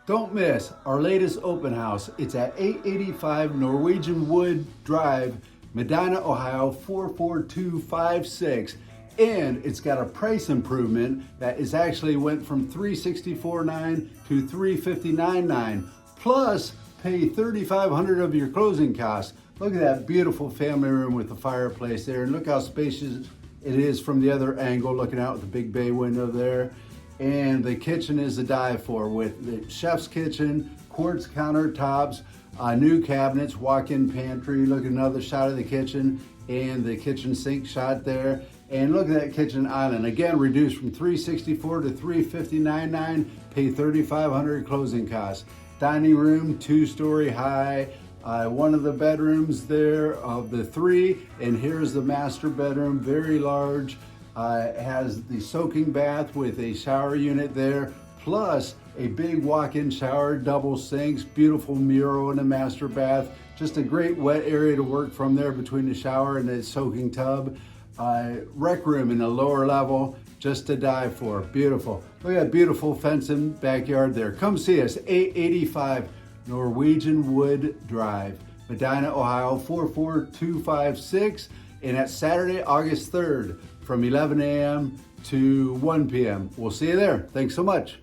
Don't miss our latest open house. It's at 885 Norwegian Wood Drive, Medina, Ohio 44256. And it's got a price improvement that is actually went from $364,900 to $359,900. Plus, pay $3,500 of your closing costs. Look at that beautiful family room with the fireplace there. And look how spacious it is from the other angle, looking out with the big bay window there. And the kitchen is to die for, with the chef's kitchen, quartz countertops, new cabinets, walk-in pantry. Look at another shot of the kitchen and the kitchen sink shot there. And look at that kitchen island. Again, reduced from $364,000 to $359,900. Pay $3,500 closing costs. Dining room, 2-story high. One of the bedrooms there of the 3, and here's the master bedroom, very large. Has the soaking bath with a shower unit there, plus a big walk-in shower, double sinks, beautiful mural in the master bath. Just a great wet area to work from there between the shower and the soaking tub. Rec room in the lower level, just to die for. Beautiful. Look at that beautiful fencing backyard there. Come see us, 885 Norwegian Wood Drive, Medina, Ohio 44256. And that's Saturday, August 3rd from 11 a.m. to 1 p.m. We'll see you there. Thanks so much.